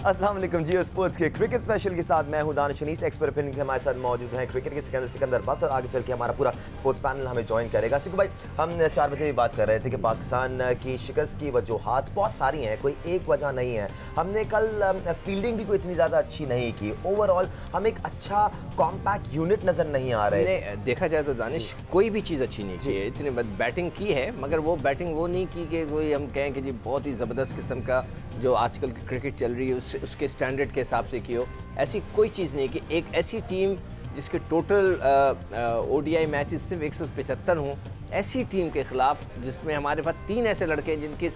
अस्सलाम वालेकुम जियो स्पोर्ट्स के क्रिकेट स्पेशल के साथ मैं हूं दानिश अनीस। एक्सपर्ट ओपिनियन के हमारे साथ मौजूद हैं क्रिकेट के सिकंदर भक्त और आगे चल के हमारा पूरा स्पोर्ट्स पैनल हमें ज्वाइन करेगा। सिकू भाई, हम 4 बजे भी बात कर रहे थे कि पाकिस्तान की शिकस्त की वजूहात बहुत सारी हैं, कोई एक वजह नहीं है। हमने कल फील्डिंग भी कोई इतनी ज़्यादा अच्छी नहीं की। ओवरऑल हम एक अच्छा कॉम्पैक्ट यूनिट नज़र नहीं आ रहे। देखा जाए तो दानिश कोई भी चीज़ अच्छी नहीं की है। इतनी बैटिंग की है मगर वो बैटिंग वो नहीं की कि कोई हम कहें कि जी बहुत ही ज़बरदस्त किस्म का जो आजकल की क्रिकेट चल रही है उसके स्टैंडर्ड के हिसाब से की हो। ऐसी कोई चीज़ नहीं कि एक ऐसी टीम जिसके टोटल ओडीआई मैचेस सिर्फ 175 हों, ऐसी टीम के ख़िलाफ़ जिसमें हमारे पास 3 ऐसे लड़के हैं जिनके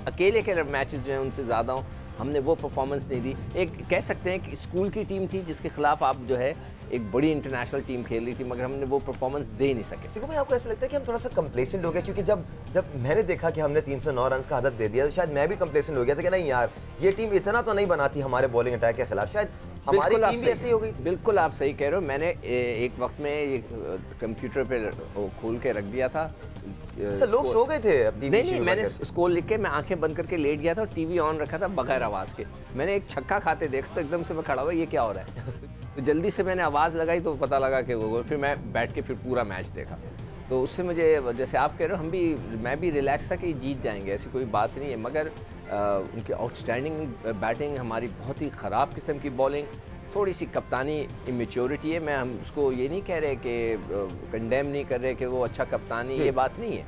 अकेले के मैचेस जो हैं उनसे ज़्यादा हों, हमने वो परफॉर्मेंस नहीं दी। एक कह सकते हैं कि स्कूल की टीम थी जिसके खिलाफ आप जो है एक बड़ी इंटरनेशनल टीम खेल रही थी मगर हमने वो परफॉर्मेंस दे ही नहीं सके। सिकू भाई, आपको ऐसा लगता है कि हम थोड़ा सा कंप्लेसेंट हो गए? क्योंकि जब मैंने देखा कि हमने 309 रन का हदफ दे दिया तो शायद मैं भी कंप्लेसेंट हो गया था कि नहीं यार, ये टीम इतना तो नहीं बनाती हमारे बॉलिंग अटैक के खिलाफ। शायद हमारी टीम भी ऐसी हो गई थी। बिल्कुल आप सही कह रहे हो। मैंने एक वक्त में कंप्यूटर पे खोल के रख दिया था। लोग सो गए थे अब टीवी? नहीं, मैंने स्कोर लिख के मैं आंखें बंद करके लेट गया था और टीवी ऑन रखा था बगैर आवाज़ के। मैंने एक छक्का खाते देखा तो एकदम से मैं खड़ा हुआ, ये क्या हो रहा है? तो जल्दी से मैंने आवाज़ लगाई तो पता लगा कि वो, फिर मैं बैठ के फिर पूरा मैच देखा। तो उससे मुझे, जैसे आप कह रहे हो, मैं भी रिलैक्स था कि जीत जाएंगे, ऐसी कोई बात नहीं है। मगर उनकी आउटस्टैंडिंग बैटिंग, हमारी बहुत ही ख़राब किस्म की बॉलिंग, थोड़ी सी कप्तानी इमेच्योरिटी है। मैं हम उसको ये नहीं कह रहे कि कंडेम नहीं कर रहे कि वो अच्छा कप्तानी, ये बात नहीं है।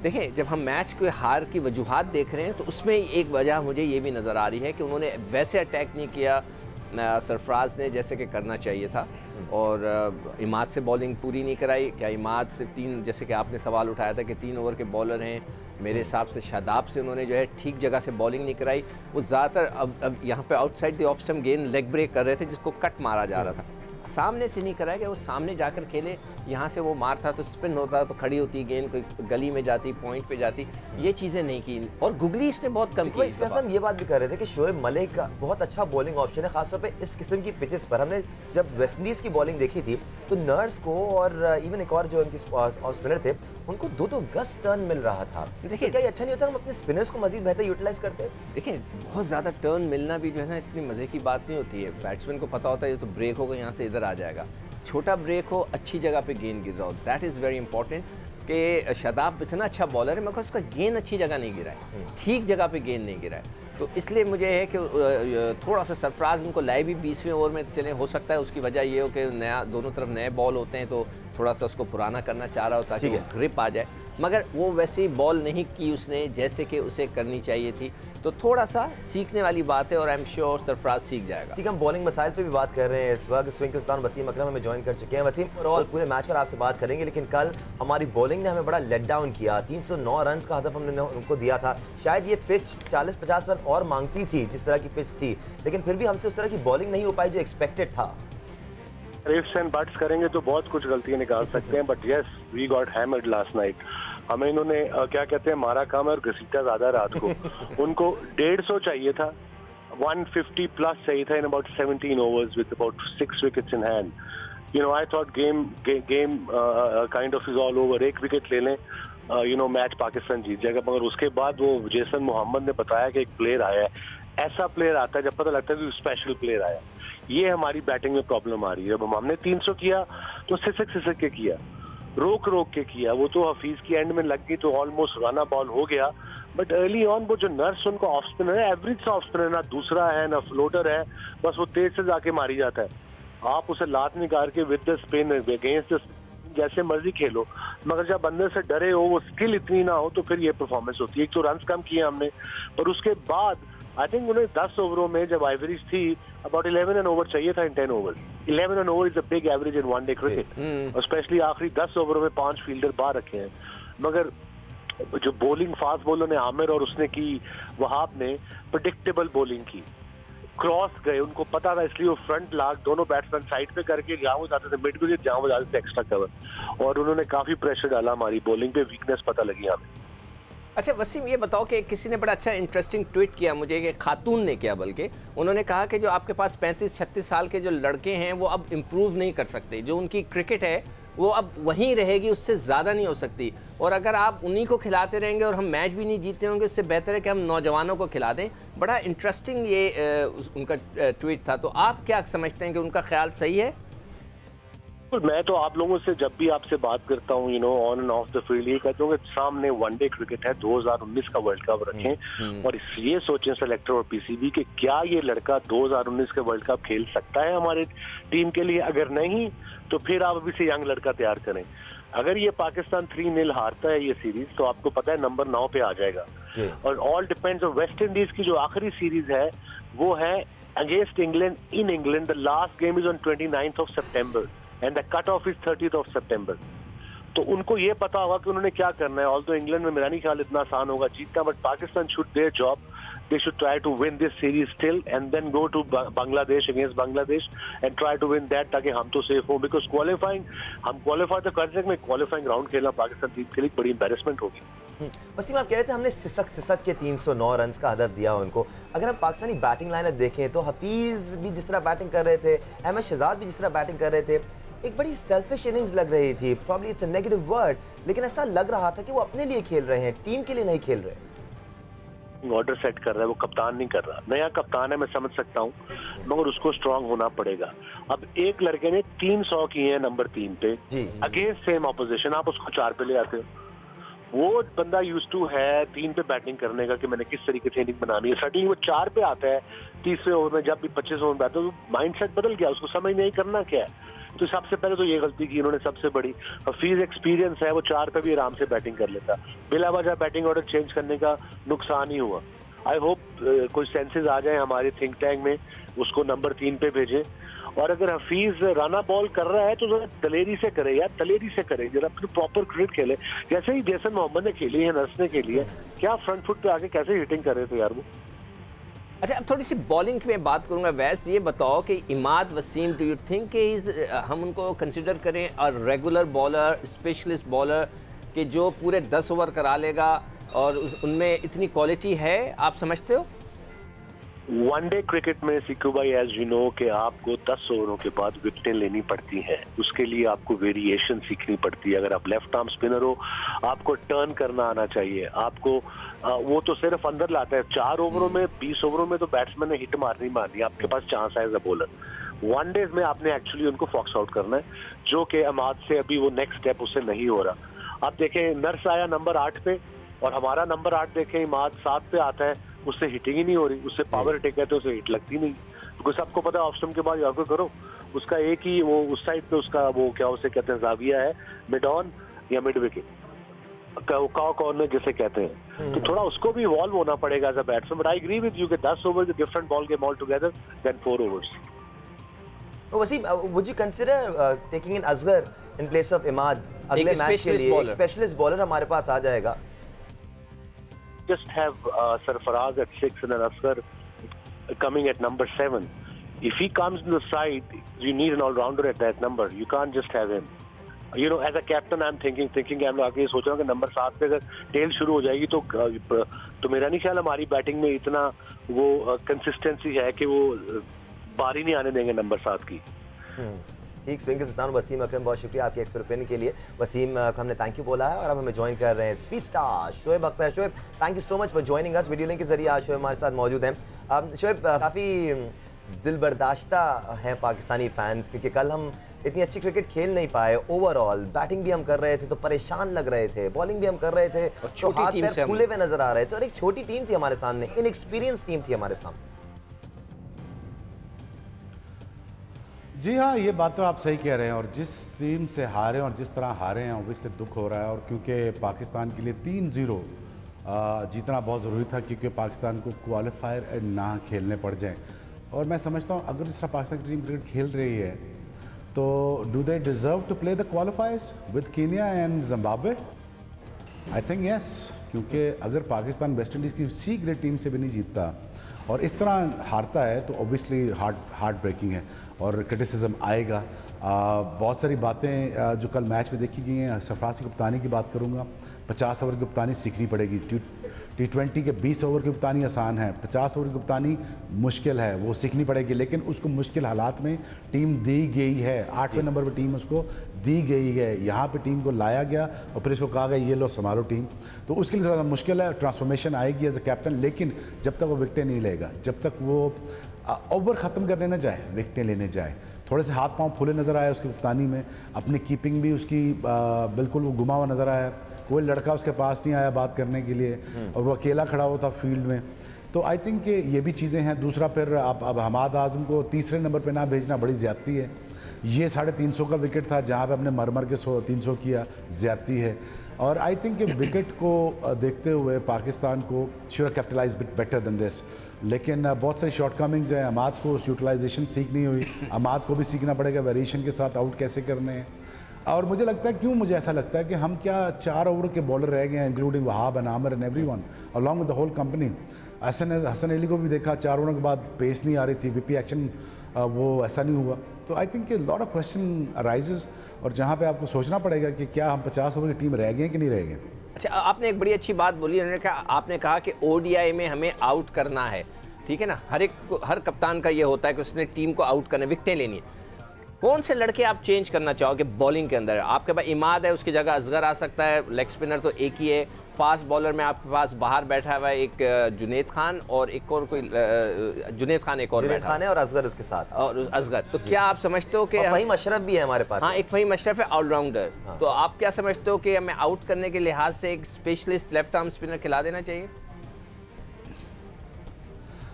देखें, जब हम मैच के हार की वजूहात देख रहे हैं तो उसमें एक वजह मुझे ये भी नज़र आ रही है कि उन्होंने वैसे अटैक नहीं किया सरफराज ने जैसे कि करना चाहिए था, और इमाद से बॉलिंग पूरी नहीं कराई। क्या इमाद से 3, जैसे कि आपने सवाल उठाया था कि 3 ओवर के बॉलर हैं, मेरे हिसाब से शादाब से उन्होंने जो है ठीक जगह से बॉलिंग नहीं कराई। वो ज़्यादातर अब यहाँ पे आउटसाइड द ऑफ स्टंप गेंद लेग ब्रेक कर रहे थे जिसको कट मारा जा रहा था, सामने से नहीं कराया कि वो सामने जाकर खेले। यहाँ से वो मारता तो स्पिन होता तो खड़ी होती गेंद, कोई गली में जाती, पॉइंट पे जाती, ये चीज़ें नहीं की। और गुगली इसने बहुत कम की। इसके हम ये बात भी कर रहे थे कि शोएब मलिक का बहुत अच्छा बॉलिंग ऑप्शन है, खासतौर पे इस किस्म की पिचेस पर। हमने जब वेस्ट इंडीज़ की बॉलिंग देखी थी तो नर्स को और इवन एक और जो उनकी स्पिनर थे उनको 2-2 गज टर्न मिल रहा था। देखिए, क्या ये अच्छा नहीं होता हम अपने स्पिनर्स को मजीद बेहतर यूटिलाइज करते? देखिए, बहुत ज़्यादा टर्न मिलना भी जो है ना इतनी मज़े की बात नहीं होती है। बैट्समैन को पता होता है ये तो ब्रेक होगा, यहाँ से इधर आ जाएगा। छोटा ब्रेक हो, अच्छी जगह पे गेंद गिर रहा हो, दैट इज़ वेरी इंपॉर्टेंट। कि शादाब इतना अच्छा बॉलर है मगर उसका गेंद अच्छी जगह नहीं गिरा है, ठीक जगह पे गेंद नहीं गिरा है। तो इसलिए मुझे है कि थोड़ा सा सरफराज उनको लाए भी 20वें ओवर में चले, हो सकता है उसकी वजह ये हो कि नया दोनों तरफ नए बॉल होते हैं तो थोड़ा सा उसको पुराना करना चाह रहा हो ताकि वो ग्रिप आ जाए, मगर वो वैसे बॉल नहीं की उसने जैसे कि उसे करनी चाहिए थी। तो थोड़ा सा सीखने वाली बात है और आई एम श्योर सरफराज सीख जाएगा। ठीक है, हम बॉलिंग मसाइल पे भी बात कर रहे हैं इस वक्त। स्विंग के सुल्तान वसीम अकरम हमें ज्वाइन कर चुके हैं। वसीम, ओवरऑल पूरे मैच पर आपसे बात करेंगे, लेकिन कल हमारी बॉलिंग ने हमें बड़ा लेट डाउन किया। 309 रन का हदफ हमने उनको दिया था। शायद ये पिच 40-50 रन और मांगती थी जिस तरह की पिच थी, लेकिन फिर भी हमसे उस तरह की बॉलिंग नहीं हो पाई जो एक्सपेक्टेड था। इफ्स एंड बट्स करेंगे तो बहुत कुछ गलतियां निकाल सकते हैं, but yes we got hammered last night. हमें इन्होंने क्या कहते हैं, मारा कम और घसीटा ज्यादा रात को। उनको 150 चाहिए था, 150 प्लस चाहिए था in about 17 overs with about 6 wickets in hand. You know, I thought game kind of is all over. 1 wicket ले लें, यू नो, मैच पाकिस्तान जीत जाएगा। मगर उसके बाद वो जेसन मोहम्मद ने बताया कि एक प्लेयर आया है, ऐसा प्लेयर आता है जब पता लगता है कि स्पेशल प्लेयर आया। ये हमारी बैटिंग में प्रॉब्लम आ रही है। जब हमने 300 किया तो सिसक के किया, रोक के किया। वो तो हफीज की एंड में लग गई तो ऑलमोस्ट रना बॉल हो गया, बट अर्ली ऑन वो जो नर्स उनको ऑफ स्पिनर है, एवरेज ऑफ स्पिनर, ना दूसरा है ना फ्लोटर है, बस वो तेज से जाके मारी जाता है। आप उसे लात निकाल के with the spin against the जैसे मर्जी खेलो, मगर जब अंदर से डरे हो, वो स्किल इतनी ना हो, तो फिर ये परफॉर्मेंस होती है। एक तो रन कम किए हमने, पर उसके बाद आई थिंक उन्हें 10 ओवरों में जब एवरेज थी अबाउट 11 एन ओवर चाहिए था इन 10 over. 11 an over is a big average in one day cricket, और स्पेशली आखिरी 10 ओवरों में 5 फील्डर बाहर रखे हैं। मगर जो बॉलिंग फास्ट बॉलर ने आमिर और उसने की, वहाब ने प्रेडिक्टेबल बॉलिंग की, क्रॉस गए, उनको पता था, इसलिए वो फ्रंट लाग दोनों बैट्समैन साइड पे करके जहाँ वो जाते थे मिड विकेट, जहाँ वो जाते थे एक्स्ट्रा कवर, और उन्होंने काफी प्रेशर डाला हमारी बॉलिंग पे। वीकनेस पता लगी हमें। अच्छा वसीम, ये बताओ कि किसी ने बड़ा अच्छा इंटरेस्टिंग ट्वीट किया मुझे, कि खातून ने किया, बल्कि उन्होंने कहा कि जो आपके पास 35-36 साल के जो लड़के हैं वो अब इम्प्रूव नहीं कर सकते, जो उनकी क्रिकेट है वो अब वहीं रहेगी, उससे ज़्यादा नहीं हो सकती। और अगर आप उन्हीं को खिलाते रहेंगे और हम मैच भी नहीं जीते होंगे, उससे बेहतर है कि हम नौजवानों को खिला दें। बड़ा इंटरेस्टिंग ये उनका ट्वीट था। तो आप क्या समझते हैं कि उनका ख्याल सही है? मैं तो आप लोगों से जब भी आपसे बात करता हूँ, you know, on end of the field, ये कहता हूँ कि सामने वनडे क्रिकेट है, 2019 का वर्ल्ड कप रखें और ये सोचें सेलेक्टर और पीसीबी कि क्या ये लड़का 2019 का वर्ल्ड कप खेल सकता है हमारे टीम के लिए। अगर नहीं तो फिर आप अभी से यंग लड़का तैयार करें। अगर ये पाकिस्तान 3-0 हारता है ये सीरीज, तो आपको पता है नंबर 9 पे आ जाएगा। और all depends on West Indies की जो आखिरी सीरीज है वो है against England in England. The last game is on 29th of September and the cut off is 30th of September। तो उनको ये पता होगा कि उन्होंने क्या करना है। ऑल्दो इंग्लैंड में मेरा नहीं ख्याल इतना आसान होगा जीतना, but Pakistan should their job, they should try to win this series still and then go to Bangladesh against Bangladesh and try to win that ताकि हम तो सेफ हों, because qualifying हम क्वालिफाई तो कर सकते हैं, क्वालिफाइंग राउंड खेलना पाकिस्तान टीम के लिए बड़ी एम्बैरेसमेंट होगी। वसीम, आप कह रहे थे हमने सिसक के 309 रन का हदफ दिया उनको। अगर हम पाकिस्तानी बैटिंग लाइनअप देखें तो हफीज भी जिस तरह बैटिंग कर रहे थे, अहमद शहजाद भी जिस तरह बैटिंग कर रहे थे, एक बड़ी सेल्फिश इनिंग्स लग रही थी। Probably it's a negative word, लेकिन ऐसा लग रहा था कि वो अपने लिए खेल रहे हैं, टीम के लिए नहीं खेल रहे। ऑर्डर सेट कर रहा है, वो कप्तान नहीं कर रहा। नया कप्तान है, मैं समझ सकता हूँ, मगर उसको स्ट्रांग होना पड़ेगा। अब एक लड़के ने 300 किए हैं नंबर 3 पे अगेंस्ट सेम ऑपोजिशन, आप उसको 4 पे ले आते हो। वो बंदा यूज टू है 3 पे बैटिंग करने का कि मैंने किस तरीके से इनिंग बनानी है। सडनली वो 4 पे आता है 30वें ओवर में, जब भी 25 ओवर में आता है, तो माइंडसेट बदल गया, उसको समझ नहीं करना क्या है। तो सबसे पहले तो ये गलती की इन्होंने सबसे बड़ी। हफीज एक्सपीरियंस है, वो 4 पे भी आराम से बैटिंग कर लेता, बिला वजह बैटिंग ऑर्डर चेंज करने का नुकसान ही हुआ। आई होप कोई सेंसेस आ जाए हमारे थिंक टैंक में, उसको नंबर 3 पे भेजें। और अगर हफीज राना बॉल कर रहा है तो जरा दलेरी से करे यार, दलेरी से करे, जरा प्रॉपर क्रिकेट खेले, जैसे ही जैसन मोहम्मद ने खेली है, नर्स ने खेली है। क्या फ्रंट फुट पे आके कैसे हिटिंग कर रहे थे यार वो। अच्छा, अब थोड़ी सी बॉलिंग में बात करूंगा। वैसे ये बताओ कि Imad Wasim, do you think कि हम उनको कंसिडर करें और रेगुलर बॉलर, स्पेशलिस्ट बॉलर कि जो पूरे 10 ओवर करा लेगा और उनमें इतनी क्वालिटी है, आप समझते हो? वनडे क्रिकेट में सीकू भाई, एज यू नो, कि आपको 10 ओवरों के बाद विकेटें लेनी पड़ती हैं। उसके लिए आपको वेरिएशन सीखनी पड़ती है। अगर आप लेफ्ट आर्म स्पिनर हो, आपको टर्न करना आना चाहिए। आपको वो तो सिर्फ अंदर लाता है। 4 ओवरों में, 20 ओवरों में तो बैट्समैन ने हिट मारनी मारनी, आपके पास चांस है एज अ बॉलर। वनडेज में आपने एक्चुअली उनको फॉक्स आउट करना है, जो कि अमाद से अभी वो नेक्स्ट स्टेप उससे नहीं हो रहा। आप देखें, नर्स आया नंबर 8 पे और हमारा नंबर 8 देखें इमाद 7 पे आता है, उससे हिटिंग ही नहीं हो रही, उससे पावर हिटिंग कहते हैं, उसे हिट लगती नहीं। बिकॉज सबको पता है ऑप्शन के बाद यार करो, उसका एक ही वो उस साइड पे उसका वो क्या उसे कहते हैं जाविया है, मिड ऑन या मिड विकेट, काव कॉर्नर जिसे कहते हैं। तो थोड़ा उसको भी इवॉल्व होना पड़ेगा as a batsman. But I agree with you कि 10 over is different ball game all together then 4 overs. Wasim, would you consider taking in Asghar in place of Imad? अगले मैच के लिए एक स्पेशलिस्ट बॉलर हमारे पास आ जाएगा। Just have Sarfaraz at 6 and an Asghar coming at number 7. If he comes in the side, you need an all-rounder at that number. You can't just have him. You know, as a captain, I'm thinking I'm आगे सोच रहा हूँ कि number 7 पे अगर tell शुरू हो जाएगी तो मेरा नहीं ख्याल हमारी बैटिंग में इतना वो कंसिस्टेंसी है कि वो बारी नहीं आने देंगे नंबर 7 की। ठीक, स्विंग के सुल्तान वसीम अकरम, बहुत शुक्रिया आपके एक्सपर्ट ओपिनियन के लिए। वसीम को हमने थैंक यू बोला है और अब हमें ज्वाइन कर रहे हैं speed star Shoaib Akhtar. Shoaib, thank you so much for joining us. Video link के जरिए आज शोएब हमारे साथ मौजूद हैं। शोएब, काफ़ी दिल बर्दाश्ता है पाकिस्तानी फैंस, क्योंकि कल हम इतनी अच्छी क्रिकेट खेल नहीं पाए। ओवरऑल बैटिंग भी हम कर रहे थे तो परेशान लग रहे थे, बॉलिंग भी हम कर रहे थे तो हाथ पैर फूले हुए नजर आ रहे थे, और एक छोटी टीम थी हमारे सामने, इनएक्सपीरियंस टीम थी हमारे सामने। जी हाँ, ये बात तो आप सही कह रहे हैं। और जिस टीम से हारे और जिस तरह हारे हैं, ऑब्वियसली दुख हो रहा है। और क्योंकि पाकिस्तान के लिए 3-0 जीतना बहुत ज़रूरी था, क्योंकि पाकिस्तान को क्वालिफायर ना खेलने पड़ जाए। और मैं समझता हूँ अगर जिस तरह पाकिस्तान की टीम क्रिकेट खेल रही है तो do they deserve to play the qualifiers with Kenya and Zimbabwe? I think yes, क्योंकि अगर पाकिस्तान वेस्ट इंडीज़ की सी ग्रेड टीम से भी नहीं जीतता और इस तरह हारता है तो ऑब्वियसली हार्ट ब्रेकिंग है और क्रिटिसिज्म आएगा। बहुत सारी बातें जो कल मैच में देखी गई हैं, सरफराज की कप्तानी की बात करूंगा, 50 ओवर की कप्तानी सीखनी पड़ेगी। T20 के 20 ओवर की कप्तानी आसान है, 50 ओवर की कप्तानी मुश्किल है, वो सीखनी पड़ेगी। लेकिन उसको मुश्किल हालात में टीम दी गई है, 8वें नंबर पर टीम उसको दी गई है, यहाँ पे टीम को लाया गया और फिर इसको कहा गया ये लो संभालो टीम। तो उसके लिए थोड़ा मुश्किल है, ट्रांसफॉर्मेशन आएगी एज ए कैप्टन। लेकिन जब तक वो विकटें नहीं लेगा, जब तक वो ओवर ख़त्म करने ना जाए, विकटें लेने जाए, थोड़े से हाथ पांव फूले नज़र आए उसकी कप्तानी में, अपनी कीपिंग भी उसकी बिल्कुल वो घुमा हुआ नज़र आया, कोई लड़का उसके पास नहीं आया बात करने के लिए और वो अकेला खड़ा हुआ था फील्ड में। तो आई थिंक कि ये भी चीज़ें हैं। दूसरा फिर अब हमाद आज़म को तीसरे नंबर पे ना भेजना बड़ी ज़्यादती है। ये 350 का विकेट था जहाँ पे हमने मर के 300 किया, ज़्यादती है। और आई थिंक कि विकेट को देखते हुए पाकिस्तान को should capitalise bit better than this. लेकिन बहुत सारी शॉर्टकमिंग्स हैं। अमाद को यूटिलाइजेशन सीख नहीं हुई, अमाद को भी सीखना पड़ेगा वेरिएशन के साथ आउट कैसे करने हैं। और मुझे लगता है, क्यों मुझे ऐसा लगता है कि हम क्या 4 ओवर के बॉलर रह गए हैं, including Wahab and Amir and everyone along with the whole company. Hasan Ali को भी देखा 4 ओवरों के बाद पेस नहीं आ रही थी, वीपी एक्शन वो ऐसा नहीं हुआ। तो I think lot of question arises और जहाँ पे आपको सोचना पड़ेगा कि क्या हम 50 ओवर की टीम रह गए कि नहीं रह गए। अच्छा, आपने एक बड़ी अच्छी बात बोली, आपने कहा कि ओडीआई में हमें आउट करना है, ठीक है ना। हर कप्तान का ये होता है कि उसने टीम को आउट करना, विकेटें लेनी है। कौन से लड़के आप चेंज करना चाहोगे बॉलिंग के अंदर? आपके पास इमाद है, उसकी जगह असगर आ सकता है, लेग स्पिनर तो एक ही है। फास्ट बॉलर में आपके पास बाहर बैठा हुआ है एक जुनेद खान और एक और कोई जुनेद खान एक और जुनेद बैठा खान है और असगर उसके साथ, और असगर। तो क्या आप समझते हो कि फ़हीम अशरफ भी है हमारे पास? हाँ, एक फ़हीम अशरफ है ऑलराउंडर। तो आप क्या समझते हो कि हमें आउट करने के लिहाज से एक स्पेशलिस्ट लेफ्ट आर्म स्पिनर खिला देना चाहिए?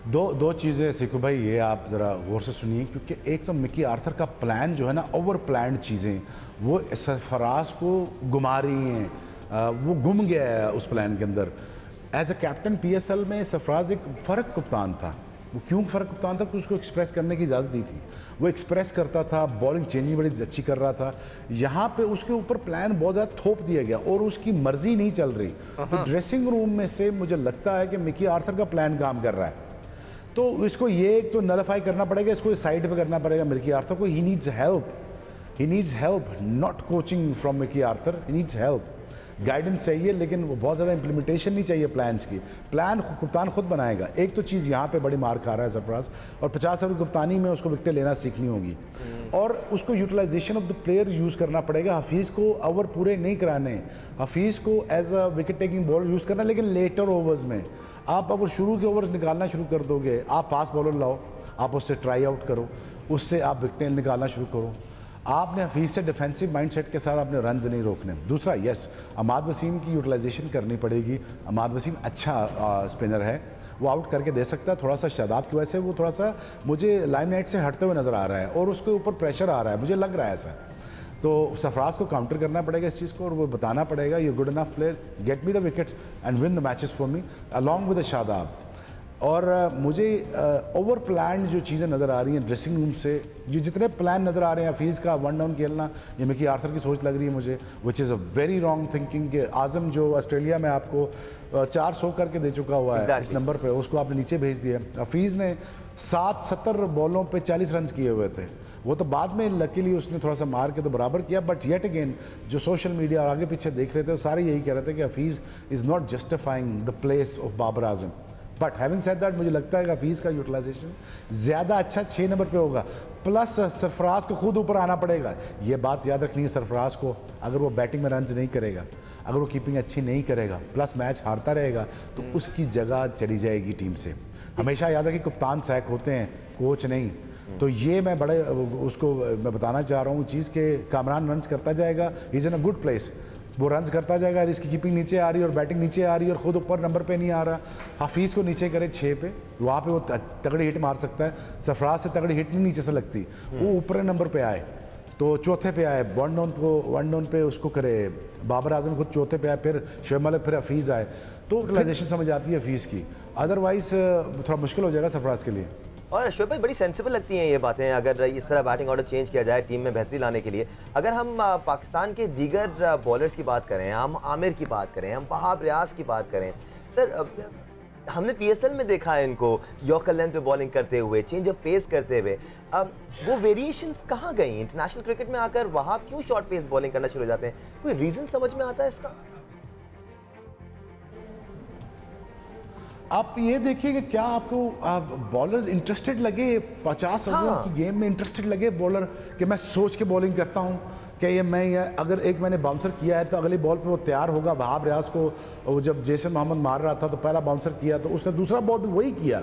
दो चीज़ें सिखो भाई, ये आप ज़रा गौर से सुनिए, क्योंकि एक तो मिकी आर्थर का प्लान जो है ना, ओवर प्लान चीज़ें वो सरफराज को घुमा रही हैं, वो गुम गया है उस प्लान के अंदर। एज अ कैप्टन पीएसएल में सरफराज एक फ़र्क कप्तान था। वो क्यों फ़र्क कप्तान था? क्योंकि उसको एक्सप्रेस करने की इजाज़त दी थी, वो एक्सप्रेस करता था, बॉलिंग चेंजिंग बड़ी अच्छी कर रहा था। यहाँ पे उसके ऊपर प्लान बहुत ज़्यादा थोप दिया गया और उसकी मर्जी नहीं चल रही। तो ड्रेसिंग रूम में से मुझे लगता है कि मिकी आर्थर का प्लान काम कर रहा है। तो इसको ये एक तो नलिफाई करना पड़ेगा, इसको साइड पे करना पड़ेगा मिकी आर्थर को। He needs help, not coaching from Mickey Arthur, he needs help. Guidance चाहिए, लेकिन वो बहुत ज़्यादा इंप्लीमेंटेशन नहीं चाहिए प्लान्स की। प्लान कप्तान खुद बनाएगा। एक तो चीज़ यहाँ पे बड़ी मार खा रहा है सरफराज, और 50 ओवर कप्तानी में उसको विकेटें लेना सीखनी होगी और उसको utilisation of the player use करना पड़ेगा। हफीज़ को ओवर पूरे नहीं कराने, हफीज़ को as a wicket taking bowler use करना, लेकिन लेटर ओवर्स में आप अगर शुरू के ओवर्स निकालना शुरू कर दोगे, आप फास्ट बॉलर लाओ, आप उससे ट्राई आउट करो, उससे आप विकेटें निकालना शुरू करो। आपने हफीज़ से डिफेंसिव माइंडसेट के साथ आपने रन्स नहीं रोकने। दूसरा, यस, अमाद वसीम की यूटिलाइजेशन करनी पड़ेगी। अमाद वसीम अच्छा स्पिनर है, वो आउट करके दे सकता है। थोड़ा सा शादाब की वजह से वो थोड़ा सा मुझे लाइमलाइट से हटते हुए नज़र आ रहा है और उसके ऊपर प्रेशर आ रहा है, मुझे लग रहा है ऐसा। तो सरफराज को काउंटर करना पड़ेगा इस चीज़ को और वो बताना पड़ेगा, you good enough player, get me the wickets and win the matches for me along with Shadab. और मुझे ओवर प्लान जो चीज़ें नज़र आ रही हैं ड्रेसिंग रूम से, जो जितने प्लान नज़र आ रहे हैं, हफीज़ का 1 डाउन खेलना, ये मिकी आर्थर की सोच लग रही है मुझे, which is a very wrong thinking. कि आज़म जो ऑस्ट्रेलिया में आपको 400 करके दे चुका हुआ है इस नंबर पे, उसको आपने नीचे भेज दिया। हफीज़ ने 70 बॉलों पे 40 रन किए हुए थे, वो तो बाद में लकीली उसने थोड़ा सा मार के तो बराबर किया। बट येट अगेन जो सोशल मीडिया और आगे पीछे देख रहे थे, वो सारे यही कह रहे थे कि Hafeez is not justifying the place of Babar Azam. But having said that, मुझे लगता है कि हफीज़ का यूटिलाइजेशन ज़्यादा अच्छा 6 नंबर पे होगा। प्लस सरफराज को खुद ऊपर आना पड़ेगा। ये बात याद रखनी है सरफराज को, अगर वो बैटिंग में रन्स नहीं करेगा, अगर वो कीपिंग अच्छी नहीं करेगा, प्लस मैच हारता रहेगा, तो उसकी जगह चली जाएगी टीम से। हमेशा याद रखिए कप्तान सैक होते हैं, कोच नहीं। तो ये मैं बड़े उसको मैं बताना चाह रहा हूँ चीज़ के कामरान रन्स करता जाएगा, he is in a good place, वो रन्स करता जाएगा, इसकी कीपिंग नीचे आ रही है और बैटिंग नीचे आ रही है और ख़ुद ऊपर नंबर पे नहीं आ रहा। हफीज़ को नीचे करे 6 पे, वहाँ पे वो तगड़ी हिट मार सकता है। सरफराज से तगड़ी हिट नहीं नीचे से लगती, वो ऊपर नंबर पे आए तो चौथे पे आए, 1 डाउन पे उसको करे, बाबर आजम खुद चौथे पे आए, फिर शोएब मलिक, फिर हफीज़ आए, तो यूटिलाइजेशन समझ आती है हफीज़ की। अदरवाइज़ थोड़ा मुश्किल हो जाएगा सरफराज के लिए। और शोएब भाई, बड़ी सेंसिबल लगती हैं ये बातें, अगर इस तरह बैटिंग ऑर्डर चेंज किया जाए टीम में बेहतरी लाने के लिए। अगर हम पाकिस्तान के दीगर बॉलर्स की बात करें, हम आमिर की बात करें, हम वहाब रियाज की बात करें, सर हमने पीएसएल में देखा है इनको यॉर्कर लेंथ पे बॉलिंग करते हुए, चेंज ऑफ पेस करते हुए। अब वो वेरिएशंस कहाँ गई? इंटरनेशनल क्रिकेट में आकर वहाब क्यों शॉर्ट पेस बॉलिंग करना शुरू हो जाते हैं? कोई रीज़न समझ में आता है इसका? आप ये देखिए कि क्या आपको बॉलर्स इंटरेस्टेड लगे 50 ओवर की गेम में, इंटरेस्टेड लगे बॉलर कि मैं सोच के बॉलिंग करता हूँ कि अगर एक मैंने बाउंसर किया है तो अगली बॉल पे वो तैयार होगा। वहाब रियाज को वो जब जैसन मोहम्मद मार रहा था तो पहला बाउंसर किया तो उसने दूसरा बॉल भी वही किया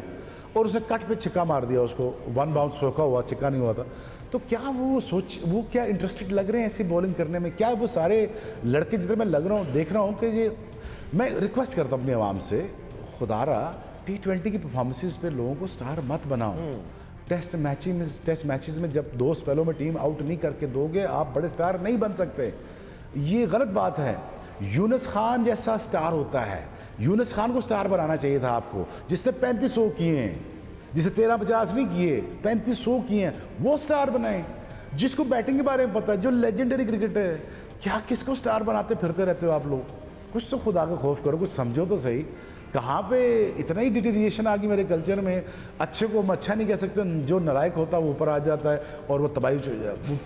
और उसने कट पे छिक्का मार दिया, उसको 1 बाउंस रोका हुआ, छिक्का नहीं हुआ था। तो क्या वो क्या इंटरेस्टेड लग रहे हैं ऐसी बॉलिंग करने में? क्या वो सारे लड़के जितने मैं लग रहा हूँ देख रहा हूँ कि ये मैं रिक्वेस्ट करता हूँ अपनी आवाम से, खुदारा T20 की परफॉर्मेंसेस पे लोगों को स्टार मत बनाओ। टेस्ट मैचेस में जब 2 स्पेलों में टीम आउट नहीं करके दोगे आप बड़े स्टार नहीं बन सकते, ये गलत बात है। यूनुस खान जैसा स्टार होता है, यूनुस खान को स्टार बनाना चाहिए था आपको, जिसने 3500 किए हैं, जिसे 1350 नहीं किए, 3500 किए हैं, वो स्टार बनाए। जिसको बैटिंग के बारे में पता है, जो लेजेंडरी क्रिकेटर है, क्या किसको स्टार बनाते फिरते रहते हो आप लोग? कुछ तो खुदा का खौफ करो, कुछ समझो तो सही। कहाँ पे इतना ही डिटेरिएशन आ गई मेरे कल्चर में। अच्छे को हम अच्छा नहीं कह सकते, जो नालायक होता है वो ऊपर आ जाता है और वो तबाही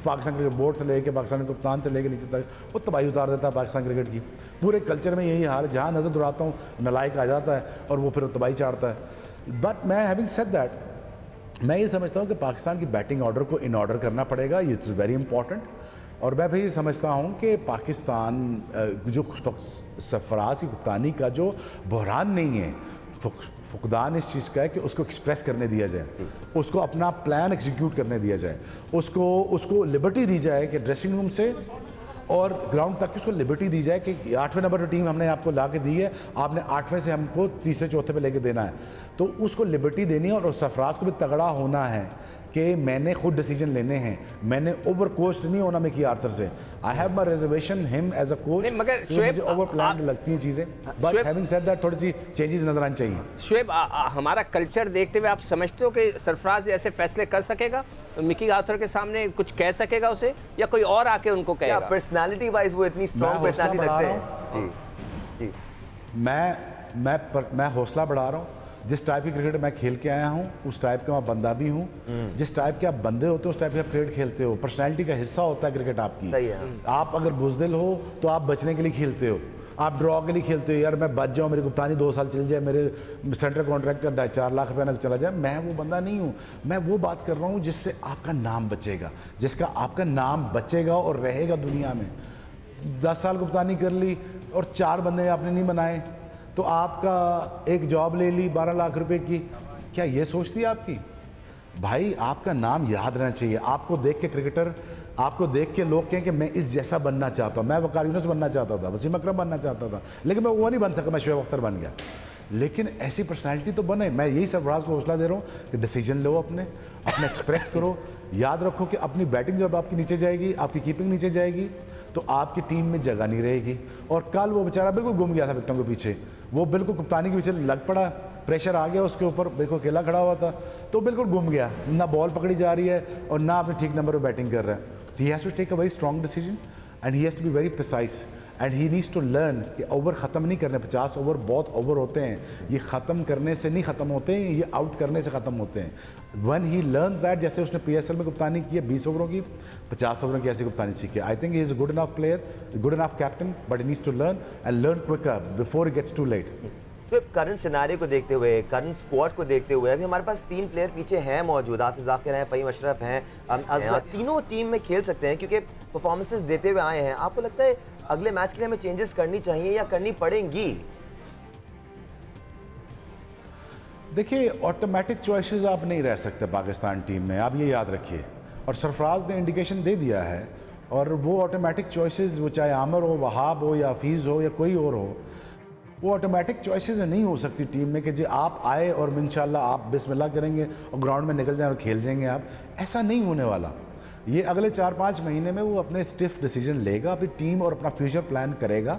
पाकिस्तान क्रिकेट बोर्ड से लेके पाकिस्तान के कप्तान से लेके नीचे तक वो तबाही उतार देता है पाकिस्तान क्रिकेट की। पूरे कल्चर में यही हाल है, जहाँ नज़र दुराता हूँ नालायक आ जाता है और वो फिर तबाही चाड़ता है। बट मैं हैविंग सेड दैट, मैं ये समझता हूँ कि पाकिस्तान की बैटिंग ऑर्डर को इन ऑर्डर करना पड़ेगा, इट्स वेरी इंपॉर्टेंट। और मैं भी समझता हूँ कि पाकिस्तान जो सरफराज की कप्तानी का जो बहरान नहीं है, फुकदान इस चीज़ का है कि उसको एक्सप्रेस करने दिया जाए, उसको अपना प्लान एग्जीक्यूट करने दिया जाए, उसको लिबर्टी दी जाए कि ड्रेसिंग रूम से और ग्राउंड तक की उसको लिबर्टी दी जाए कि 8वें नंबर पर टीम हमने आपको ला के दी है, आपने 8वें से हमको 3रे 4थे पे लेके देना है, तो उसको लिबर्टी देनी है। और सरफराज को भी तगड़ा होना है कि मैंने खुद डिसीजन लेने हैं, मैंने ओवर कोस्ट नहीं होना मिकी आर्थर से। I have my reservation him as a coach, मगर मुझे ओवर प्लान लगती हैं चीज़ें, बट हैविंग सेड दैट थोड़ी सी चेंजेस नजर आनी चाहिए। शुएब, हमारा कल्चर देखते हुए आप समझते हो कि सरफराज ऐसे फैसले कर सकेगा, मिकी आर्थर के सामने कुछ कह सकेगा उसे, या कोई और आके उनको कहेगा? पर्सनालिटी वाइज वो इतनी स्ट्रॉन्ग पर्सनालिटी लगते हैं। जी मैं हौसला बढ़ा रहा हूँ। जिस टाइप की क्रिकेट मैं खेल के आया हूँ उस टाइप का मैं बंदा भी हूँ। जिस टाइप के आप बंदे होते हो उस टाइप के आप क्रिकेट खेलते हो। पर्सनैलिटी का हिस्सा होता है क्रिकेट आपकी। सही है। आप अगर बुजदिल हो तो आप बचने के लिए खेलते हो, आप ड्रॉ के लिए खेलते हो, यार मैं बच जाऊँ, मेरी कप्तानी 2 साल चल जाए, मेरे सेंट्रल कॉन्ट्रैक्ट का 4 लाख रुपये ना चला जाए। मैं वो बंदा नहीं हूँ। मैं वो बात कर रहा हूँ जिससे आपका नाम बचेगा, जिसका आपका नाम बचेगा और रहेगा दुनिया में। 10 साल कप्तानी कर ली और 4 बंदे आपने नहीं बनाए तो आपका एक जॉब ले ली 12 लाख रुपए की, क्या ये सोच थी आपकी? भाई आपका नाम याद रहना चाहिए। आपको देख के क्रिकेटर, आपको देख के लोग कहें कि मैं इस जैसा बनना चाहता हूँ। मैं वकार यूनुस बनना चाहता था, वसीम अकरम बनना चाहता था, लेकिन मैं वो नहीं बन सका, मैं शोएब अख्तर बन गया। लेकिन ऐसी पर्सनैलिटी तो बने। मैं यही सरफराज को हौसला दे रहा हूँ कि डिसीजन लो, अपने एक्सप्रेस करो। याद रखो कि अपनी बैटिंग जब आपकी नीचे जाएगी, आपकी कीपिंग नीचे जाएगी तो आपकी टीम में जगह नहीं रहेगी। और कल वो बेचारा बिल्कुल गुम गया था विकेटों के पीछे, वो बिल्कुल कप्तानी के पीछे लग पड़ा, प्रेशर आ गया उसके ऊपर, बिल्कुल अकेला खड़ा हुआ था तो बिल्कुल गुम गया, ना बॉल पकड़ी जा रही है और ना अपने ठीक नंबर पर बैटिंग कर रहा है। तो he has to take a very strong decision and he has to be very precise and he needs to learn कि ओवर ख़त्म नहीं करने। 50 ओवर बहुत ओवर होते हैं, ये ख़त्म करने से नहीं ख़त्म होते हैं, ये आउट करने से ख़त्म होते हैं। वन ही लर्न्स दैट, जैसे उसने PSL में कप्तानी की है 20 ओवरों की, 50 ओवरों की ऐसी कप्तानी सीखी। I think he is a good enough player, good enough captain, but he needs to learn and learn quicker before it gets too late. तो करंट सिनारियो को देखते हुए, करंट स्क्वाड को देखते हुए, अभी हमारे पास 3 प्लेयर पीछे हैं मौजूद, आसिफ जाकिर हैं, फहीम अशरफ हैं, अजहर, तीनों टीम में खेल सकते हैं क्योंकि परफॉर्मेंसेस देते हुए आए हैं। आपको लगता है अगले मैच के लिए हमें चेंजेस करनी चाहिए या करनी पड़ेंगी? देखिए, ऑटोमेटिक चॉइसेस आप नहीं रह सकते पाकिस्तान टीम में, आप ये याद रखिए। और सरफराज ने इंडिकेशन दे दिया है, और वो ऑटोमेटिक चॉइसेस, वो चाहे आमिर हो, वहाब हो या हफीज़ हो या कोई और हो, वो ऑटोमेटिक चॉइसेस नहीं हो सकती टीम में कि जी आप आए और इंशाल्लाह आप बिस्मिल्लाह करेंगे और ग्राउंड में निकल जाएं और खेल जाएंगे। आप ऐसा नहीं होने वाला। ये अगले 4-5 महीने में वो अपने स्टिफ डिसीजन लेगा, अपनी टीम और अपना फ्यूचर प्लान करेगा,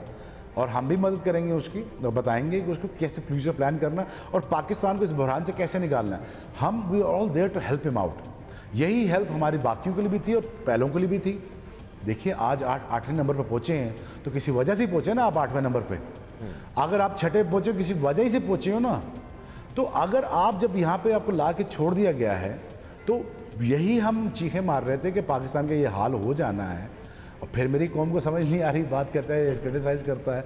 और हम भी मदद करेंगे उसकी और बताएंगे कि उसको कैसे फ्यूचर प्लान करना और पाकिस्तान को इस बहरान से कैसे निकालना है। हम we are all there to help him out. यही हेल्प हमारी बाकियों के लिए भी थी और पहलों के लिए भी थी। देखिए, आज 8वें नंबर पर पहुँचे हैं तो किसी वजह से ही पहुँचे ना आप 8वें नंबर पर। अगर आप 6ठे पहुँचे किसी वजह से पहुँचे हो ना, तो अगर आप जब यहाँ पे आपको ला के छोड़ दिया गया है तो यही हम चीखें मार रहे थे कि पाकिस्तान का ये हाल हो जाना है। और फिर मेरी कौम को समझ नहीं आ रही, बात करता है, क्रिटिसाइज़ करता है।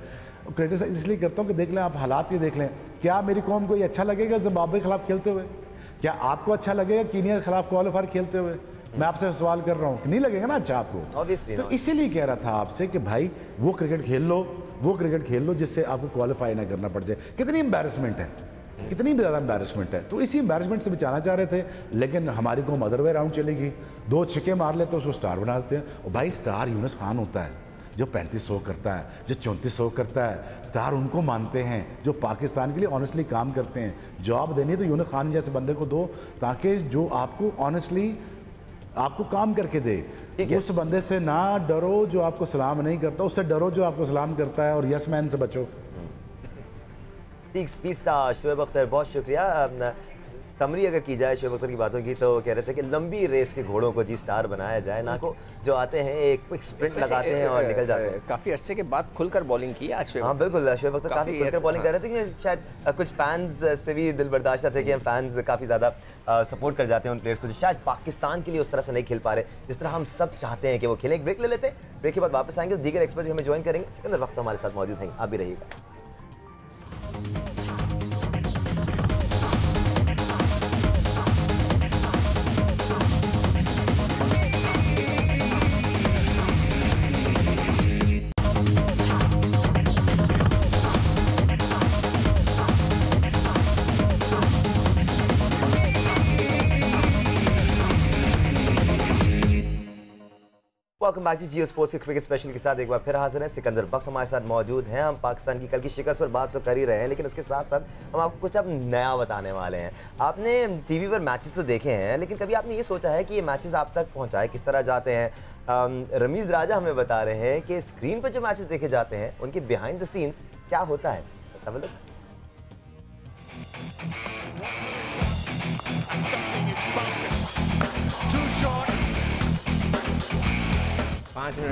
क्रिटिसाइज इसलिए करता हूँ कि देख लें आप हालात ये देख लें, क्या मेरी कौम को ये अच्छा लगेगा जिम्बाब्वे के खिलाफ खेलते हुए? क्या आपको अच्छा लगेगा कीनिया के खिलाफ क्वालिफायर खेलते हुए? मैं आपसे सवाल कर रहा हूँ, नहीं लगेगा ना अच्छा आपको? Obviously तो not. इसीलिए कह रहा था आपसे कि भाई वो क्रिकेट खेल लो, वो क्रिकेट खेल लो जिससे आपको क्वालिफाई ना करना पड़ जाए। कितनी एम्बैरेसमेंट है, कितनी ज़्यादा एम्बैरेसमेंट है। तो इसी एम्बैरेसमेंट से बचाना चाह रहे थे, लेकिन हमारी कौम अदर वे राउंड चलेगी, 2 छक्के मार लेते तो उसको स्टार बना देते हैं। और भाई स्टार यूनुस खान होता है जो 3500 करता है, जो 3400 करता है, स्टार उनको मानते हैं जो पाकिस्तान के लिए ऑनेस्टली काम करते हैं। जॉब देनी है तो यूनुस खान जैसे बंदे को दो, ताकि जो आपको ऑनेस्टली आपको काम करके दे। उस बंदे से ना डरो जो आपको सलाम नहीं करता, उससे डरो जो आपको सलाम करता है, और यस मैन से बचो। ठीक स्पीच था शोएब अख्तर, बहुत शुक्रिया। समरी अगर की जाए शोएब अख्तर की बातों की, तो कह रहे थे कि लंबी रेस के घोड़ों को जी स्टार बनाया जाए, ना को जो आते हैं एक क्विक स्प्रिंट लगाते हैं और निकल जाते हैं। काफ़ी अरसे के बाद खुलकर बॉलिंग की आज शोएब। हाँ बिल्कुल, शोएब अख्तर काफ़ी खुलकर बॉलिंग कर रहे थे कि शायद कुछ फैंस से भी दिल बर्दाश्त थे कि हम फैंस काफ़ी ज़्यादा सपोर्ट कर जाते हैं उन प्लेयर्स को जो शायद पाकिस्तान के लिए उस तरह से नहीं खेल पा रहे जिस तरह हम सब चाहते हैं कि वो खेलें। एक ब्रेक ले लेते हैं, ब्रेक के बाद वापस आएंगे तो दीगर एक्सपर्ट हमें ज्वाइन करेंगे। सिकंदर वक्त हमारे साथ मौजूद हैं, आप भी रहिएगा। वेलकम बैक जी, जियो स्पोर्ट्स के क्रिकेट स्पेशल के साथ एक बार फिर हाजिर हैं। सिकंदर बख्त हमारे साथ मौजूद हैं। हम पाकिस्तान की कल की शिकस्त पर बात तो कर ही रहे हैं, लेकिन उसके साथ साथ हम आपको कुछ अब नया बताने वाले हैं। आपने टीवी पर मैचेस तो देखे हैं, लेकिन कभी आपने ये सोचा है कि ये मैचेस आप तक पहुंचाए किस तरह जाते हैं? रमीज़ राजा हमें बता रहे हैं कि स्क्रीन पर जो मैचेस देखे जाते हैं उनके बिहाइंड द सीन्स क्या होता है।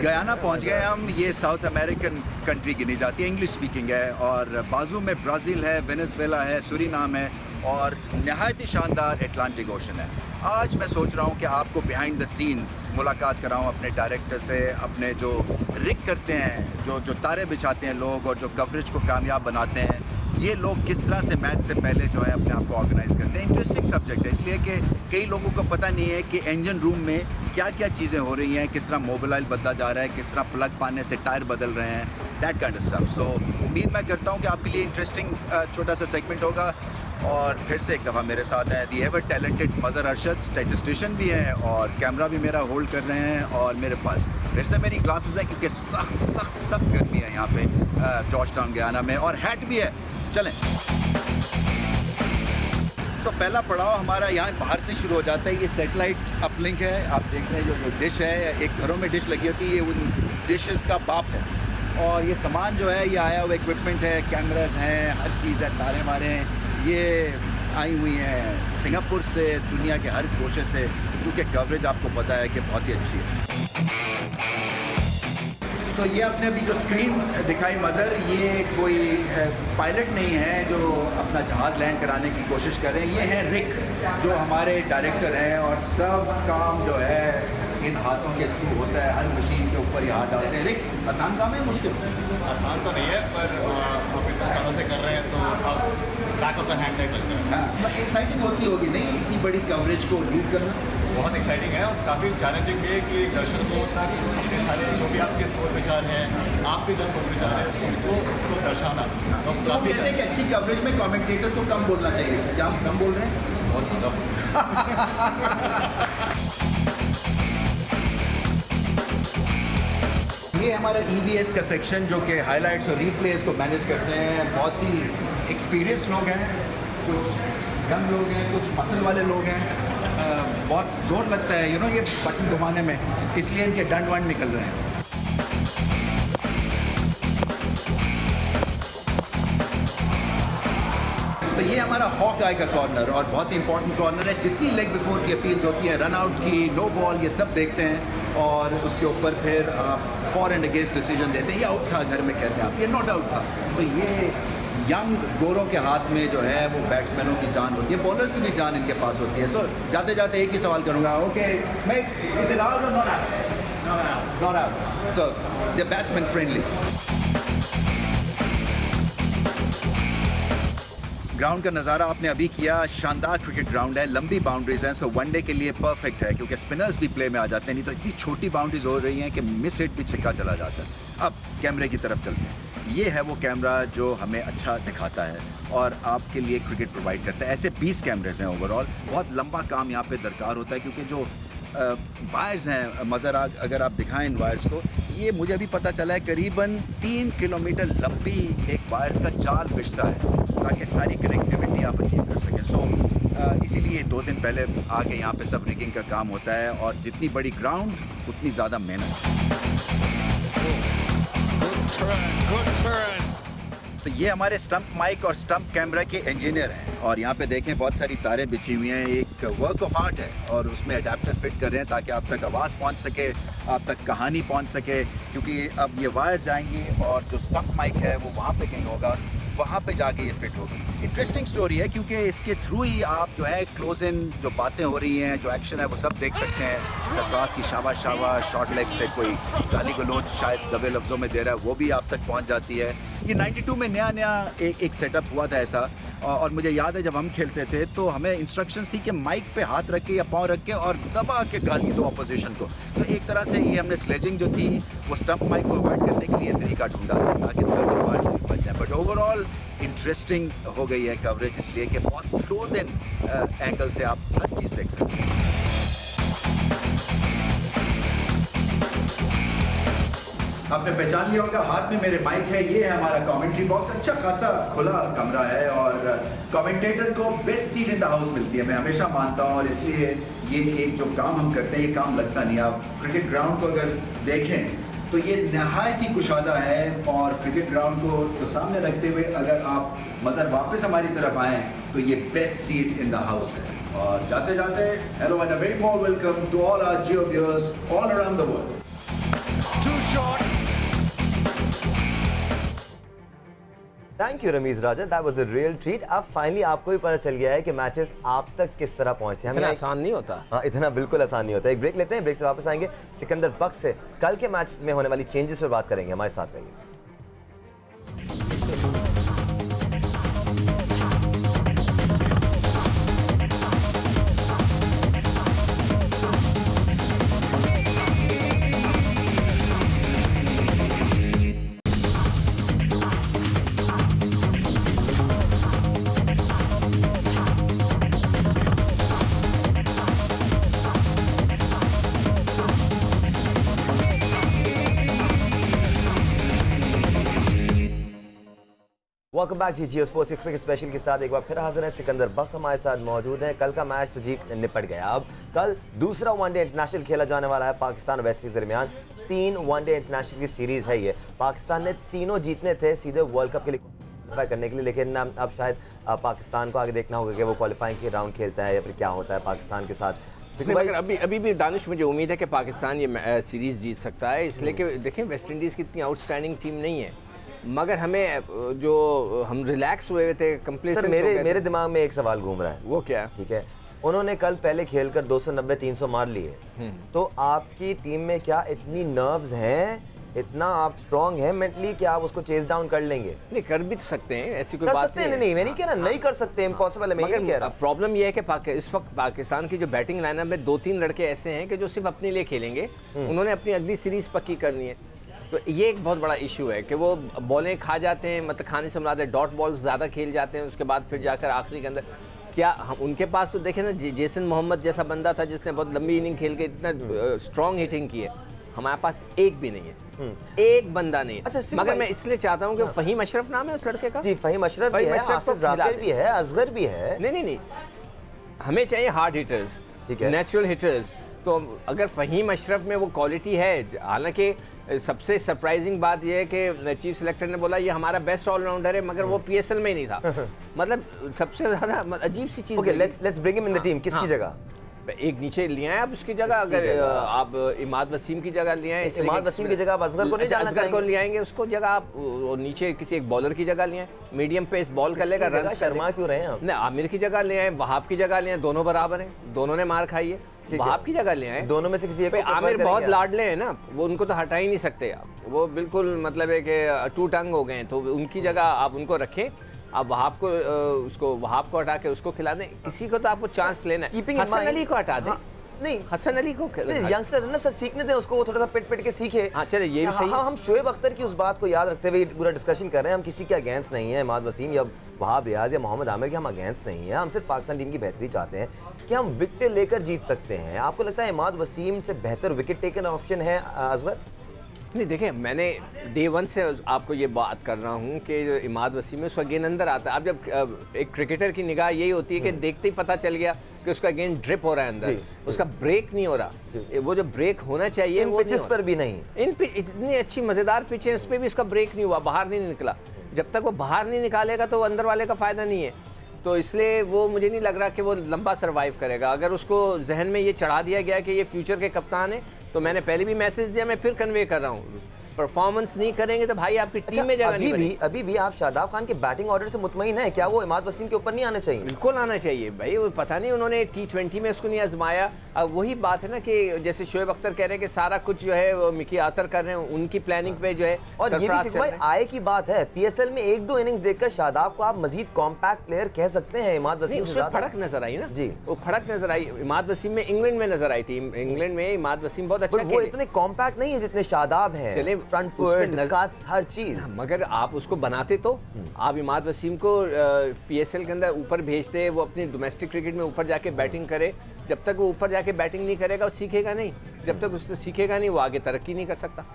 गयाना पहुंच गए हम। ये साउथ अमेरिकन कंट्री गिनी जाती है, इंग्लिश स्पीकिंग है, और बाजू में ब्राज़ील है, वेनेजुएला है, सूरीनाम है, और नहायत ही शानदार अटलांटिक ओशन है। आज मैं सोच रहा हूँ कि आपको बिहाइंड द सीन्स मुलाकात कराऊँ अपने डायरेक्टर से, अपने जो रिक करते हैं, जो तारे बिछाते हैं लोग और जो कवरेज को कामयाब बनाते हैं, ये लोग किस तरह से मैच से पहले जो है अपने आप को ऑर्गेनाइज करते हैं। इंटरेस्टिंग सब्जेक्ट है, इसलिए कि कई लोगों को पता नहीं है कि इंजन रूम में क्या क्या चीज़ें हो रही हैं, किस तरह मोबाइल बदला जा रहा है, किस तरह प्लग पाने से टायर बदल रहे हैं, दैट काइंड ऑफ स्टफ। सो उम्मीद मैं करता हूँ कि आपके लिए इंटरेस्टिंग छोटा सा सेगमेंट होगा। और फिर से एक दफ़ा मेरे साथ हैं the ever talented Mazhar Arshad, statistician भी हैं और कैमरा भी मेरा होल्ड कर रहे हैं, और मेरे पास फिर से मेरी ग्लासेस हैं क्योंकि सख्त गर्मी है यहाँ पे जॉर्ज टाउन गयाना में, और हैट भी है। चलें। सो पहला पड़ाव हमारा यहाँ बाहर से शुरू हो जाता है। ये सेटेलाइट अपलिंक है, आप देख रहे हैं जो डिश है, एक घरों में डिश लगी होती है, ये उन डिशेस का बाप है। और ये सामान जो है ये आया हुआ इक्विपमेंट है, कैमराज हैं, हर चीज़ है, तारे मारे हैं, ये आई हुई हैं सिंगापुर से, दुनिया के हर कोशे से, क्योंकि कवरेज आपको पता है कि बहुत ही अच्छी है। तो ये आपने अभी जो स्क्रीन दिखाई मज़र, ये कोई पायलट नहीं है जो अपना जहाज़ लैंड कराने की कोशिश कर रहे हैं, ये है रिक जो हमारे डायरेक्टर हैं, और सब काम जो है इन हाथों के थ्रू होता है, हर मशीन के ऊपर ये हाथ डालते हैं। रिक, आसान काम है मुश्किल? आसान तो नहीं है, पर आप इतने सालों से कर रहे हैं तो आप back of the hand type लगता है। हाँ, एक्साइटिंग होती होगी नहीं इतनी बड़ी कवरेज को लीड करना? बहुत एक्साइटिंग है और काफ़ी चैलेंजिंग भी है कि दर्शक को अपने सारे जो भी आपके सोच विचार हैं, आप भी जो सोच विचार हैं उसको दर्शाना। तो हम कहते हैं कि अच्छी कवरेज में कमेंटेटर्स को कम बोलना चाहिए, क्या हम कम बोल रहे हैं? बहुत ज़्यादा। ये हमारा EVS का सेक्शन जो कि हाइलाइट्स और रीप्लेस को मैनेज करते हैं। बहुत ही एक्सपीरियंस लोग हैं, कुछ यंग लोग हैं, कुछ मसल वाले लोग हैं। बहुत जोर लगता है ये बटन घुमाने में, इसलिए इनके डंड वंड निकल रहे हैं। तो ये हमारा हॉक आई का कॉर्नर, और बहुत ही इंपॉर्टेंट कॉर्नर है। जितनी लेग बिफोर की अपील्स होती है, रन आउट की, नो बॉल, ये सब देखते हैं, और उसके ऊपर फिर फॉर एंड अगेंस्ट डिसीजन देते हैं। ये आउट था, घर में कहते हैं आप, ये नॉट आउट था। तो ये यंग गोरों के हाथ में जो है वो बैट्समैनों की जान होती है, बॉलर्स की भी जान इनके पास होती है। सो जाते जाते एक ही सवाल करूँगा, ओके इज इट आउट और not out? Not out. So they batsman friendly. Ground का नज़ारा आपने अभी किया, शानदार क्रिकेट ग्राउंड है, लंबी बाउंड्रीज हैं, सो वनडे के लिए परफेक्ट है क्योंकि स्पिनर्स भी प्ले में आ जाते हैं, नहीं तो इतनी छोटी बाउंड्रीज हो रही हैं कि मिस हिट भी छक्का चला जाता है। अब कैमरे की तरफ चलते हैं। ये है वो कैमरा जो हमें अच्छा दिखाता है और आपके लिए क्रिकेट प्रोवाइड करता है। ऐसे 20 कैमरेज हैं ओवरऑल। बहुत लंबा काम यहाँ पे दरकार होता है क्योंकि जो वायर्स हैं, मज़र अगर आप दिखाएं इन वायर्स को, ये मुझे अभी पता चला है करीबन 3 किलोमीटर लंबी एक वायर्स का जाल बिछता है ताकि सारी कनेक्टिविटी आप अचीव कर सकें। सो इसीलिए 2 दिन पहले आके यहाँ पे सब रिगिंग का काम होता है और जितनी बड़ी ग्राउंड उतनी ज़्यादा मेहनत। तो ये हमारे स्टंप माइक और स्टंप कैमरा के इंजीनियर हैं और यहाँ पे देखें बहुत सारी तारें बिछी हुई हैं। एक वर्क ऑफ आर्ट है और उसमें अडेप्टर फिट कर रहे हैं ताकि आप तक आवाज़ पहुँच सके, आप तक कहानी पहुँच सके, क्योंकि अब ये वायर्स जाएंगी और जो स्टंप माइक है वो वहाँ पे कहीं होगा, वहाँ पे जाके ये फिट होगी। इंटरेस्टिंग स्टोरी है क्योंकि इसके थ्रू ही आप जो है क्लोज इन जो बातें हो रही हैं, जो एक्शन है वो सब देख सकते हैं। सरफराज की शाबाश शाबाश शॉर्ट लेग से कोई गाली गलोच शायद दबे लफ्ज़ों में दे रहा है, वो भी आप तक पहुँच जाती है। ये 92 में नया एक सेटअप हुआ था ऐसा, और मुझे याद है जब हम खेलते थे तो हमें इंस्ट्रक्शंस थी कि माइक पे हाथ रख के या पाँव रख के और दबा के गाली दो अपोजिशन को। तो एक तरह से ये हमने स्लेजिंग जो थी वो स्टंप माइक को अवॉइड करने के लिए तरीका ढूंढा था ताकि थर्ड बार से बच जाए। बट ओवरऑल इंटरेस्टिंग हो गई है कवरेज, इसलिए कि बहुत क्लोज इन एंगल से आप हर चीज़ देख सकते हैं। आपने पहचान लिया होगा, हाथ में मेरे माइक है, ये है हमारा कमेंट्री बॉक्स। अच्छा खासा खुला कमरा है और कमेंटेटर को best seat in the house मिलती है, मैं हमेशा मानता हूँ, और इसलिए ये एक जो काम हम करते हैं ये काम लगता नहीं। आप क्रिकेट ग्राउंड को अगर देखें तो ये नहायत ही कुशादा है और क्रिकेट ग्राउंड को तो सामने रखते हुए अगर आप मज़र वापस हमारी तरफ आएँ तो ये best seat in the house है। और जाते जाते hello and a very warm welcome to all our Jio viewers all around the world. Thank you Rameez Raja, that was a real treat. अब फाइनली आपको भी पता चल गया है कि मैचेस आप तक किस तरह पहुंचते हैं। इतना आसान नहीं होता। हाँ, इतना बिल्कुल आसान नहीं होता। एक ब्रेक लेते हैं, ब्रेक से वापस आएंगे, सिकंदर बख्श से कल के मैच में होने वाली चेंजेस पर बात करेंगे। हमारे साथ रहिए। वेलकम बैक जी जियो स्पोर्ट्स क्रिकेट स्पेशल के साथ एक बार फिर हाजिर है। सिकंदर बख्श हमारे साथ मौजूद हैं। कल का मैच तो जीत निपट गया। अब कल दूसरा वनडे इंटरनेशनल खेला जाने वाला है पाकिस्तान और वेस्ट इंडीज दरमियान। 3 वनडे इंटरनेशनल की सीरीज है ये। पाकिस्तान ने तीनों जीतने थे सीधे वर्ल्ड कप के लिए क्वालिफाई करने के लिए, लेकिन अब शायद पाकिस्तान को आगे देखना होगा कि वो क्वालिफाइंग के राउंड खेलता है या फिर क्या होता है पाकिस्तान के साथ। मगर अभी भी दानिश मुझे उम्मीद है कि पाकिस्तान ये सीरीज जीत सकता है, इसलिए कि देखें वेस्ट इंडीज़ की इतनी आउटस्टैंडिंग टीम नहीं है, मगर हमें जो हम रिलैक्स हुए थे कंप्लीट। मेरे दिमाग में एक सवाल घूम रहा है। वो क्या? ठीक है, उन्होंने कल पहले खेलकर 290-300 मार लिए, तो आपकी टीम में क्या इतनी नर्व्स हैं, इतना आप स्ट्रांग हैं मेंटली कि आप उसको चेज डाउन कर लेंगे? नहीं, कर भी सकते हैं, ऐसी कोई बात नहीं। नहीं, मैं नहीं कह रहा नहीं कर सकते, इम्पॉसिबल है, मैं नहीं कह रहा। प्रॉब्लम यह है कि इस वक्त पाकिस्तान की जो बैटिंग लाइनअप में 2-3 लड़के ऐसे हैं कि जो सिर्फ अपने लिए खेलेंगे, उन्होंने अपनी अगली सीरीज पक्की करनी है। तो ये एक बहुत बड़ा इशू है कि वो बॉलें खा जाते हैं, मतलब खाने से मुराद है डॉट बॉल्स ज़्यादा खेल जाते हैं, उसके बाद फिर जाकर आखिरी के अंदर क्या हम उनके पास तो देखें ना, जेसन मोहम्मद जैसा बंदा था जिसने बहुत लंबी इनिंग खेल के इतना स्ट्रॉन्ग हिटिंग की है, हमारे पास एक भी नहीं है, एक बंदा नहीं है। अच्छा, मगर मैं इसलिए चाहता हूँ कि फ़हीम अशरफ नाम है उस लड़के का। जी, फ़हीम अशरफ भी है, आसिफ ज़ाकिर भी है, असगर भी है। नहीं, हमें चाहिए हार्ड हिटर्स, ठीक है, नेचुरल हिटर्स। तो अगर फ़हीम अशरफ में वो क्वालिटी है, हालांकि सबसे सरप्राइजिंग बात यह है कि चीफ सेलेक्टर ने बोला ये हमारा बेस्ट ऑलराउंडर है, मगर वो पीएसएल में ही नहीं था। मतलब सबसे ज़्यादा अजीब सी चीज़। Okay, let's bring him in the team. किसकी जगह? एक नीचे लिए हैं आप उसकी जगह, अगर आप इमाद वसीम की जगह लिए हैं, इमाद वसीम की जगह आप असगर को नहीं डालना चाहेंगे? असगर को ले आएंगे, उसको जगह आप नीचे किसी एक बॉलर की जगह लिए, मीडियम पेस बॉल कर लेगा, रन। शर्मा क्यों रहे हैं आप? नहीं, आमिर की जगह ले आए, वहाब की जगह ले आए, दोनों बराबर हैं, दोनों ने मार खाई है। वहाब की जगह ले आए, दोनों में से किसी एक को। आमिर बहुत लाडले हैं ना, वो उनको तो हटा ही नहीं सकते आप, वो बिल्कुल मतलब है कि टू टंग हो गए हैं, तो उनकी जगह आप उनको रखें। आप वहाब को उसको वहाब को हटा के उसको खिला दें, किसी को तो आपको चांस लेना है। हसन अली को हटा दें। नहीं, हसन अली को यंगस्टर है ना सर, सीखने दें उसको, वो थोड़ा सा पिट के सीखे। हाँ चले, ये भी सही। हाँ, हम शोएब अख्तर की उस बात को याद रखते हुए पूरा डिस्कशन कर रहे हैं। हम किसी के अगेंस्ट नहीं है, इमाद वसीम या वहाब रियाज या मोहम्मद आमिर के हम अगेंस्ट नहीं है। हम सिर्फ पाकिस्तान टीम की बेहतरी चाहते हैं कि हम विकेट लेकर जीत सकते हैं। आपको लगता है इमाद वसीम से बेहतर विकेट टेकन ऑप्शन है असगर? नहीं, देखिए मैंने डे 1 से आपको ये बात कर रहा हूँ कि जो इमाद वसीम है उसका गेंद अंदर आता है। अब जब एक क्रिकेटर की निगाह यही होती है कि देखते ही पता चल गया कि उसका गेंद ड्रिप हो रहा है अंदर, उसका ब्रेक नहीं हो रहा। वो जो ब्रेक होना चाहिए इन पिचेस पर भी नहीं, इन इतनी अच्छी मज़ेदार पिच है, इस पर भी इसका ब्रेक नहीं हुआ, बाहर नहीं निकला। जब तक वो बाहर नहीं निकालेगा तो अंदर वाले का फ़ायदा नहीं है। तो इसलिए वो मुझे नहीं लग रहा कि वो लंबा सर्वाइव करेगा। अगर उसको जहन में ये चढ़ा दिया गया कि ये फ्यूचर के कप्तान है, तो मैंने पहले भी मैसेज दिया, मैं फिर कन्वे कर रहा हूँ, परफॉर्मेंस नहीं करेंगे तो भाई आपकी टीम में जगह नहीं बनेगी। अभी भी आप शादाब खान के बैटिंग ऑर्डर से मुतमईन है क्या? वो इमाद वसीम के ऊपर नहीं आना चाहिए? बिल्कुल आना चाहिए भाई। वो पता नहीं उन्होंने T20 में उसको नहीं आजमाया। अब वही बात है ना कि जैसे शोएब अख्तर कह रहे हैं कि सारा कुछ जो है वो मिकी आतर कर रहे हैं, उनकी प्लानिंग पे जो है। और ये भी भाई आए की बात है, PSL में 1-2 इनिंग्स देखकर शादाब को आप मजीद कॉम्पैक्ट प्लेयर कह सकते हैं। इमाद वसीम से फर्क नजर आई ना जी, वो फर्क नजर आई। इमाद वसीम में इंग्लैंड में नजर आई थी, इंग्लैंड में इमाद वसीम बहुत अच्छा, वो इतने कॉम्पैक्ट नहीं है जितने शादाब हैं। चले फ्रंट फुट हर चीज, मगर आप उसको बनाते तो आप इमाद वसीम को PSL के अंदर ऊपर भेजते, वो अपनी डोमेस्टिक क्रिकेट में ऊपर जाके बैटिंग करे। जब तक वो ऊपर जाके बैटिंग नहीं करेगा वो सीखेगा नहीं, जब तक उसको सीखेगा नहीं वो आगे तरक्की नहीं कर सकता।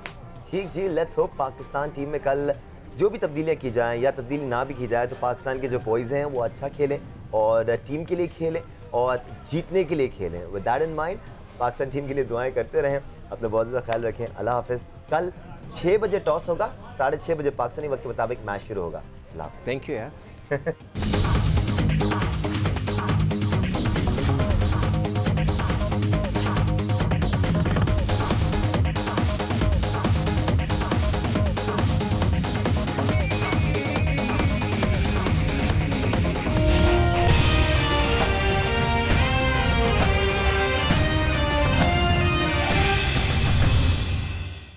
ठीक जी, लेट्स होप पाकिस्तान टीम में कल जो भी तब्दीलियाँ की जाएँ या तब्दीली ना भी की जाए तो पाकिस्तान के जो बॉयज़ हैं वो अच्छा खेलें और टीम के लिए खेलें और जीतने के लिए खेलें। With that in mind Pakistan team के लिए दुआएं करते रहें, अपना बहुत ज़्यादा ख्याल रखें। अल्लाह हाफिज़। कल 6 बजे टॉस होगा, 6:30 बजे पाकिस्तानी वक्त के मुताबिक मैच शुरू होगा। थैंक यू यार।